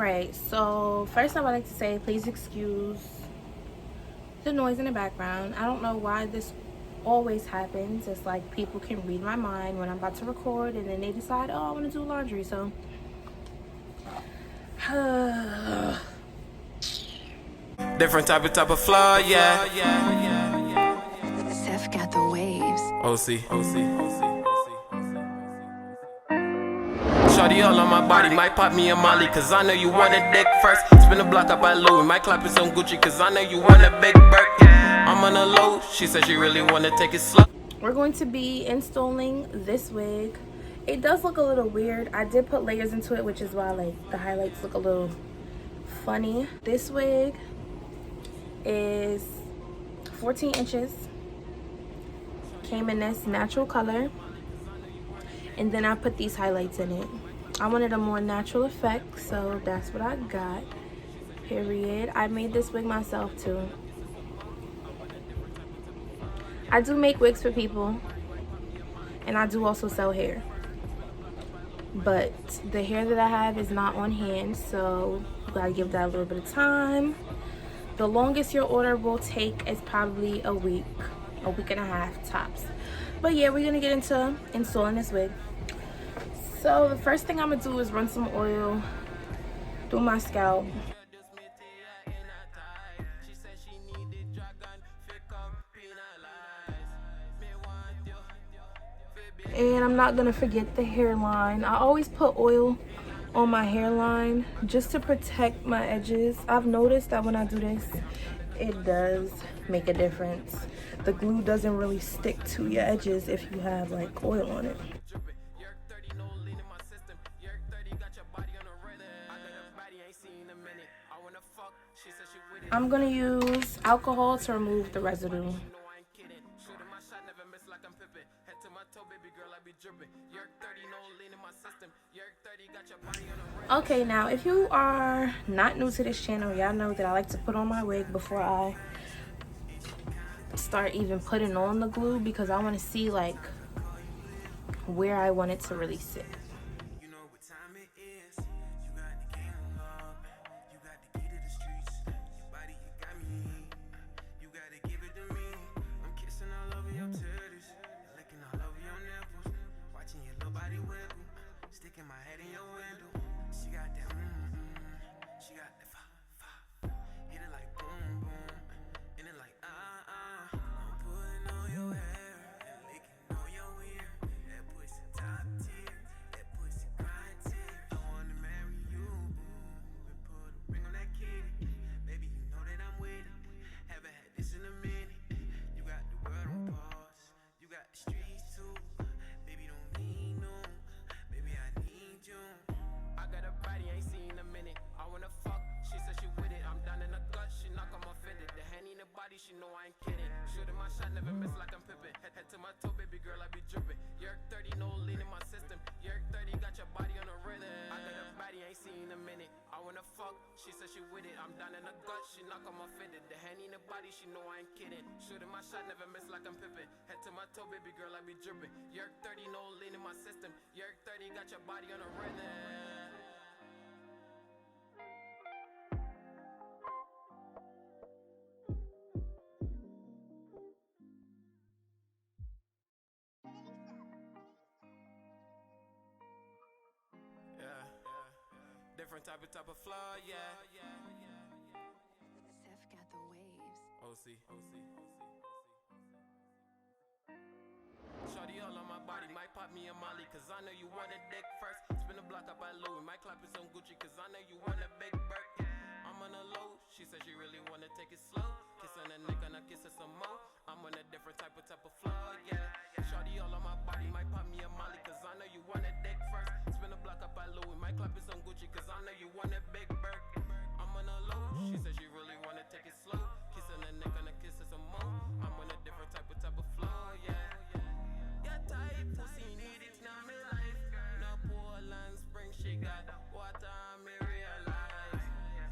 Alright, so first I would like to say please excuse the noise in the background. I don't know why this always happens. It's like people can read my mind when I'm about to record and then they decide, oh, I want to do laundry. So different type of flow, yeah. Seth got the waves. OC. Shorty all on my body, might pop me a molly, cause I know you want a dick first. Spin the block up at Louis, might clap it on Gucci, cause I know you want a big Birkin. I'm on a low, she said she really wanna take it slow. We're going to be installing this wig. It does look a little weird. I did put layers into it, which is why like the highlights look a little funny. This wig is 14 inches. Came in this natural color. And then I put these highlights in it. I wanted a more natural effect, so that's what I got. Period. I made this wig myself too. I do make wigs for people, and I do also sell hair. But the hair that I have is not on hand, so you gotta give that a little bit of time. The longest your order will take is probably a week and a half tops. But yeah, we're gonna get into installing this wig. So the first thing I'm gonna do is run some oil through my scalp. And I'm not gonna forget the hairline. I always put oil on my hairline just to protect my edges. I've noticed that when I do this, it does make a difference. The glue doesn't really stick to your edges if you have like oil on it. I'm gonna use alcohol to remove the residue. Okay, now if you are not new to this channel, y'all know that I like to put on my wig before I start even putting on the glue, because I want to see like where I want it to really sit. She know I ain't kidding. Shooting my shot, never miss like I'm Pippin. Head to my toe, baby girl, I be dripping. Yerk 30, no lean in my system. Yerk 30, got your body on the rhythm. I got a body, ain't seen in a minute. I wanna fuck, she said she with it. I'm down in the gut, she knock on my fitted. The hand in the body, she know I ain't kidding. Shooting my shot, never miss like I'm Pippin. Head to my toe, baby girl, I be dripping. Yerk 30, no lean in my system. Yerk 30, got your body on the rhythm. Different type of flow, yeah. Seth got the waves. OC. Shorty all on my body, might pop me a molly, cause I know you want a dick first. Spin the block up at Louis, might clap it on Gucci, cause I know you want a big Birkin. I'm on a low, she said she really wanna take it slow. Kiss on the neck and I kiss her some more. I'm on a different type of flow, yeah. Shorty all on my body, might pop me a molly, cause I know you want a dick first. Spin the block up at Louis, might clap it on Gucci, cause I know you want a big Birkin. I'm on a low, she said she really wanna take it slow. Kiss on the neck and I kiss her some more. I'm on a different type of flow, yeah. Your tight pussy need it now me life. No Poland spring, she got water, me realize.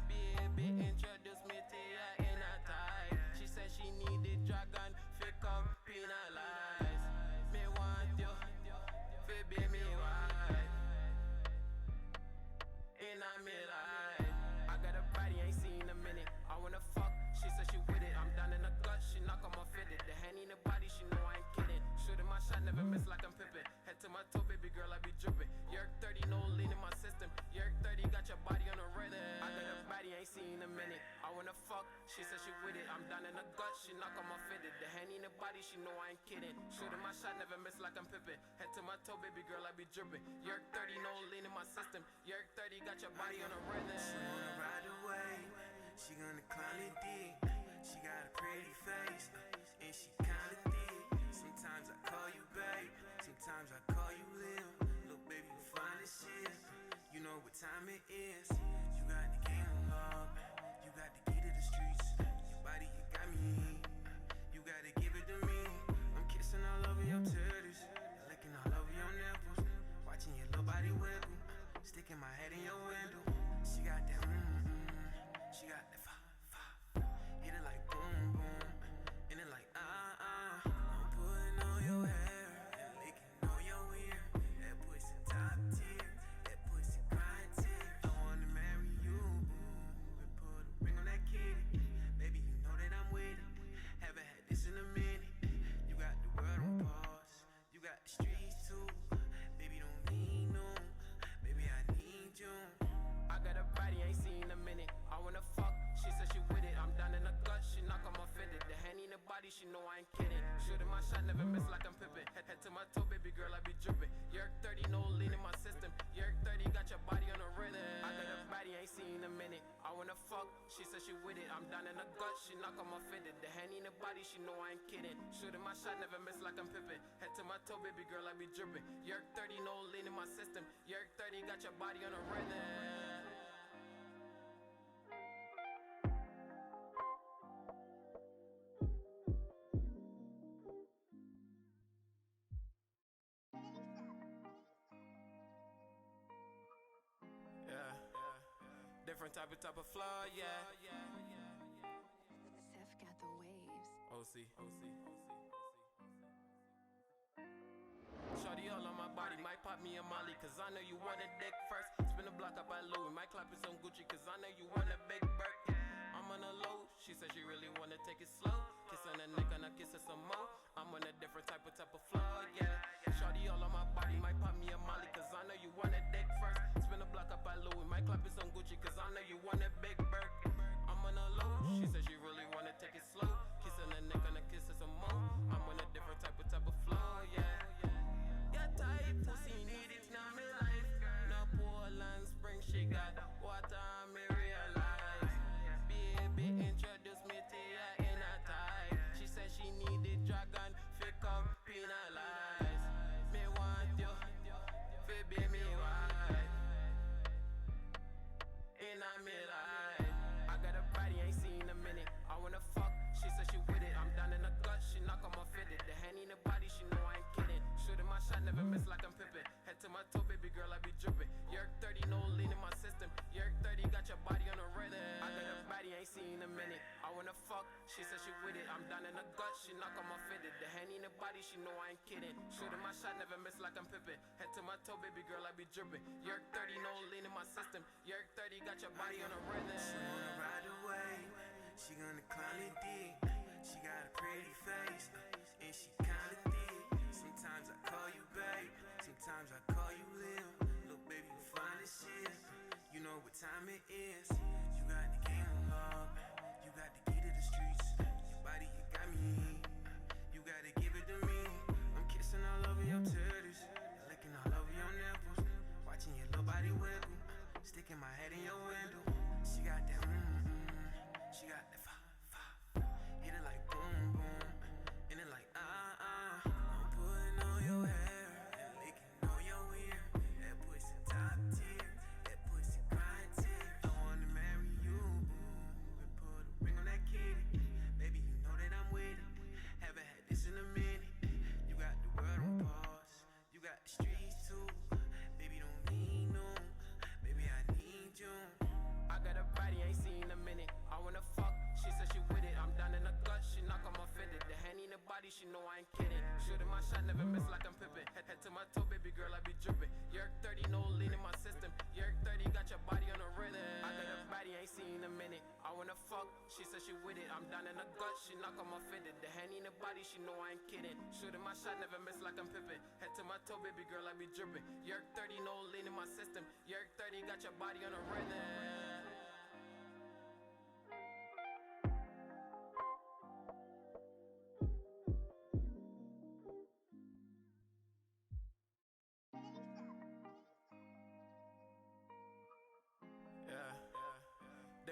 Baby, introduce me to her in a tie. She said she needed dragon, fi come penalize. Me want you, fi be me wife. In a me life. fuck, she said she with it. I'm down in the gut, she knock on my fitted. The hand in the body, she know I ain't kidding. Shooting my shot, never miss like I'm Pippin. Head to my toe, baby girl, I be dripping. Yerk 30, no lean in my system. Yerk 30, got your body on a rhythm. She wanna ride the wave, she gonna climb it deep. She got a pretty face, and she kinda thick. Sometimes I call you babe, sometimes I call you Lil. Look baby, you fine as shit. You know what time it is. You got the game unlocked, you got the key to the streets. Your body, you got me. You gotta give it to me. I'm kissing all over your titties, licking all over your nipples, watching your little body wiggle, sticking my head in your window. She got that she got that hit it like boom boom, and it like I'm putting on your hair and licking on your ear. That pussy top tier, that pussy grind tier. I wanna marry you, and put a ring on that kitty. Baby, you know that I'm with it. Haven't had this in a minute. You got the world on pause, you got the streets too. Baby, don't need no, baby, I need you. I got a body, ain't seen in a minute. I wanna fuck, she said she with it. I'm down in the gut, she knock on my fitted. The hand in the body, she know I ain't kidding. Shooting my shot, never miss like I'm Pippin. Head to my toe, baby girl, I be dripping. Yerk 30, no lean in my system. Yerk 30, got your body on a rhythm. I got a body, ain't seen in a minute. I wanna fuck, she said she with it. I'm down in the gut, she knock on my fitted. The hand in the body, she know I ain't kidding. Shooting my shot, never miss like I'm Pippin. Head to my toe, baby girl, I be dripping. Yerk 30, no lean in my system. Yerk 30, got your body on a rhythm. Different type of flow, yeah. Seth got the waves. OC. Shorty all on my body, might pop me a molly, cause I know you want a dick first. Spin the block up at Louis, might clap it some Gucci, cause I know you want a big Burke. I'm on a low, she said she really wanna take it slow. Kiss on the neck and I kiss her some more. I'm on a different type of flow, yeah. Shorty all on my body, might pop me a molly, cause I know you want a dick first. Spin the block up at Louis, might clap it some Gucci, cause I know you want a big Burke. I'm on a low, she said she really wanna take it slow. Kiss on the neck and I kiss her some more. I'm on a different type of flow, yeah. Your type pussy need it now me life. No Poland Spring, she got water me realize. Baby introduce me to her in a type. She said she need the dragon fi come penalize. Me want you fi be me wife in a me life. I got a body ain't seen in a minute. I wanna fuck, she said she with it. I'm down in the gut, she knock on my fitted. The hand in the body, she know I ain't kidding. Shooting my shot, never miss like I'm Pippin. Head to my toe, baby girl, I be dripping. Yerk 30, no lean in my system. Yerk 30, got your body on a rhythm. I got a body ain't seen in a minute. I wanna fuck, she said she with it. I'm down in the gut, she knock on my fitted. The hand in the body, she know I ain't kidding. Shooting my shot, never miss like I'm Pippin. Head to my toe, baby girl, I be dripping. Yerk 30, no lean in my system. Yerk 30, got your body on a rhythm. She wanna ride the wave, she gonna climb it deep. She got a pretty face, and she kinda thick. Sometimes I call you babe, sometimes I call you Lil. Look baby, you fine as shit. You know what time it is. You got the game unlocked, you got the key to the streets. Your body, you got me. You gotta give it to me. I'm kissing all over your titties, licking all over your nipples, watching your little body wiggle, sticking my head in your window. She got that she got that hit it like boom boom, and it like I'm putting on your hair and licking on your ear. That pussy top tier, that pussy grind tier. I wanna marry you, and put a ring on that kitty. Baby, you know that I'm with it. Haven't had this in a minute. You got the world on pause, you got the streets too. Baby, don't need no, baby, I need you. I got a body, ain't seen in a minute. I wanna fuck, she said she with it. I'm down in the gut, she knock on my fitted. The hand in the body, she know I ain't kidding. Shooting my shot, never miss like I'm Pippin. Head to my toe, baby girl, I be dripping. Yerk 30, no lean in my system. Yerk 30, got your body on a rhythm. I got a body, ain't seen in a minute. I wanna fuck, she said she with it. I'm down in the gut, she knock on my fitted. The hand in the body, she know I ain't kidding. Shooting my shot, never miss like I'm Pippin. Head to my toe, baby girl, I be dripping. Yerk 30, no lean in my system. Yerk 30, got your body on a rhythm.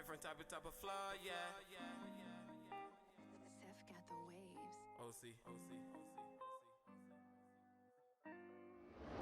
different type of flow, yeah. Seth got the waves. OC.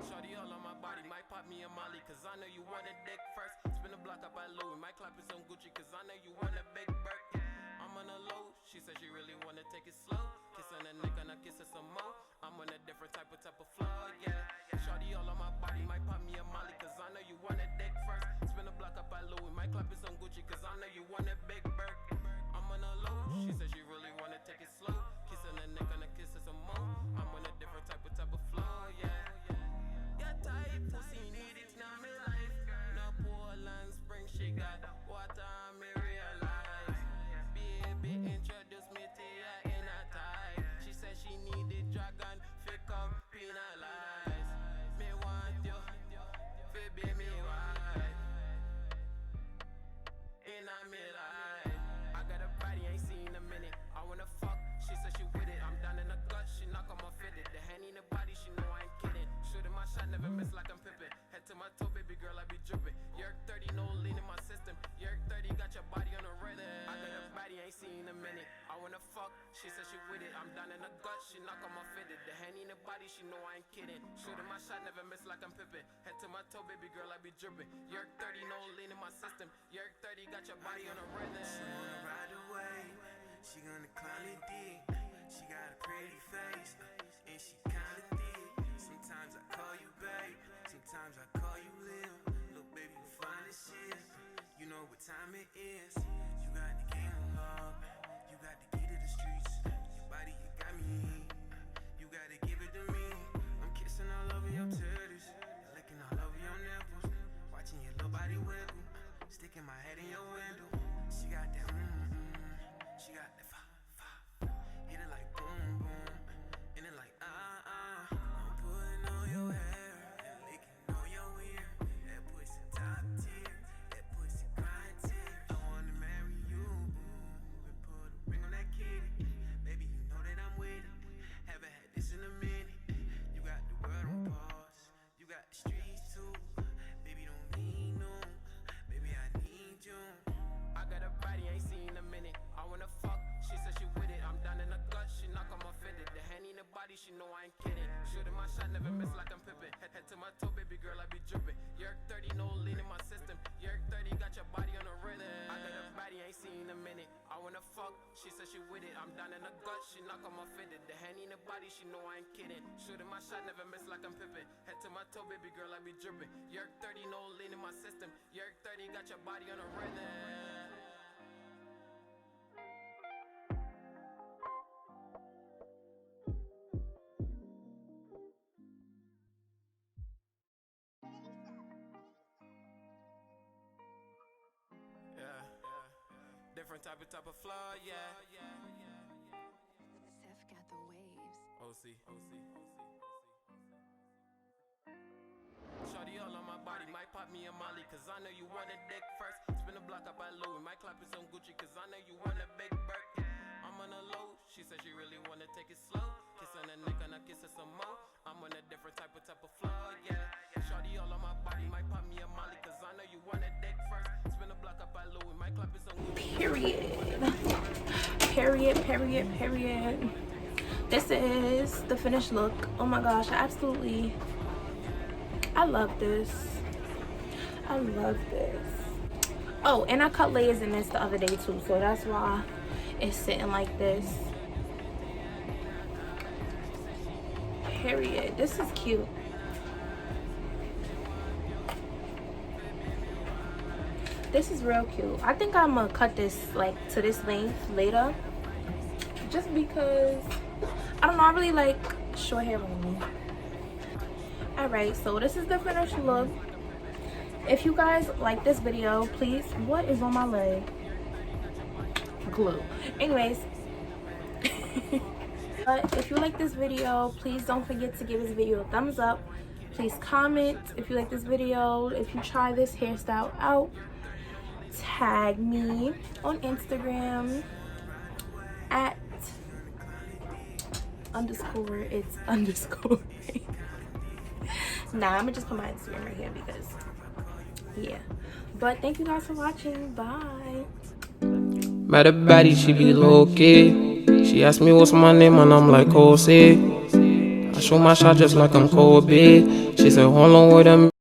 Shorty all on my body, might pop me a molly, cause I know you want a dick first. Spin the block up at Louis, might clap it some Gucci, cause I know you want a big Burke. I'm on a low, she said she really wanna take it slow. Kiss on the neck and I kiss her some more. I'm on a different type of flow, yeah. Shorty all on my body, might pop me a molly, cause I know you want a dick first. Spin the block up at Louis, might clap it some Gucci, cause I know you want a big Burke. I'm on a low, she said she really wanna take it slow. Kiss on the neck and I kiss her some more. I'm on a different type of flow, yeah. Tight pussy need it now me life. No Poland Spring, she got water me realize. Baby introduce me to her in a tie. She said she needed dragon, fi come penalize. Me want you, fi be me wife. In a me life, I got a body ain't seen in a minute. I wanna fuck, she said she with it. I'm down in the gut, she knock on my fitted. The hand in the body, she know I ain't kidding. Shooting my shot, never miss like I'm Pippin. Head to my toe, baby girl, I be dripping. Yerk 30, no lean in my system. Yerk 30, got your body on the rhythm. I got a body, ain't seen in a minute. I wanna fuck, she said she with it. I'm down in the gut, she knock on my fitted. The hand in the body, she know I ain't kidding. Shooting my shot, never miss like I'm Pippin. Head to my toe, baby girl, I be dripping. Yerk 30, no lean in my system. Yerk 30, got your body on the rhythm. She wanna ride the wave, she gonna climb it deep. She got a pretty face, and she kinda thick. Sometimes I call you babe, sometimes I call you Lil. Look baby, you fine as shit. You know what time it is. You got the game unlocked, you got the key to the streets. Your body, you got me. You gotta give it to me. I'm kissing all over your titties, licking all over your nipples, watching your little body wiggle, sticking my head in your window. She got that she got that hit it like boom boom, and it like I'm putting on your hair and licking on your ear. That pussy top tier, that pussy grind tier. I wanna marry you, and put a ring on that kitty. Baby, you know that I'm with it. Haven't had this in a minute. You got the world on pause, you got the streets too. Baby, don't need no, baby, I need you. I got a body, ain't seen in a minute. I wanna fuck, she said she with it. I'm down in the gut, she knock on my fitted. The hand in the body, she know I ain't kidding. Shooting my shot, never miss like I'm Pippin. Head to my toe, baby girl, I be dripping. Yerk 30, no lean in my system. Yerk 30, got your body on the rhythm. I got a body, ain't seen in a minute. I wanna fuck, she said she with it. I'm down in the gut, she knock on my fitted. The hand in the body, she know I ain't kidding. Shooting my shot, never miss like I'm Pippin. Head to my toe, baby girl, I be dripping. Yerk 30, no lean in my system. Yerk 30, got your body on the rhythm. Different type of flow, yeah. Seth got the waves. OC. Shorty all on my body, might pop me a molly, cause I know you want a dick first. Spin the block up at Louis, might clap it some Gucci, cause I know you want a big Burke. I'm on a low, she said she really wanna take it slow. Kiss on the neck and I kiss her some more. I'm on a different type of flow, yeah. Shorty all on my body, might pop me a molly, cause I know you want a dick first. Spin the block up at Louis, might clap it some Gucci. Period. This is the finished look. Oh my gosh, I love this. Oh, and I cut layers in this the other day too, so that's why it's sitting like this. Period. This is cute. This is real cute. I think I'm gonna cut this like to this length later, just because I don't know, I really like short hair on me. Alright, so this is the finished look. If you guys like this video, please, what is on my leg? Glue. Anyways, but if you like this video, please don't forget to give this video a thumbs up. Please comment if you like this video. If you try this hairstyle out, tag me on Instagram at _it's_. Nah, I'm gonna just put my Instagram right here because yeah. But thank you guys for watching. Bye. Met a baddie, she be low-key. She asked me what's my name and I'm like, Jose. I show my shot just like I'm Kobe. She said, hold on, wait a minute.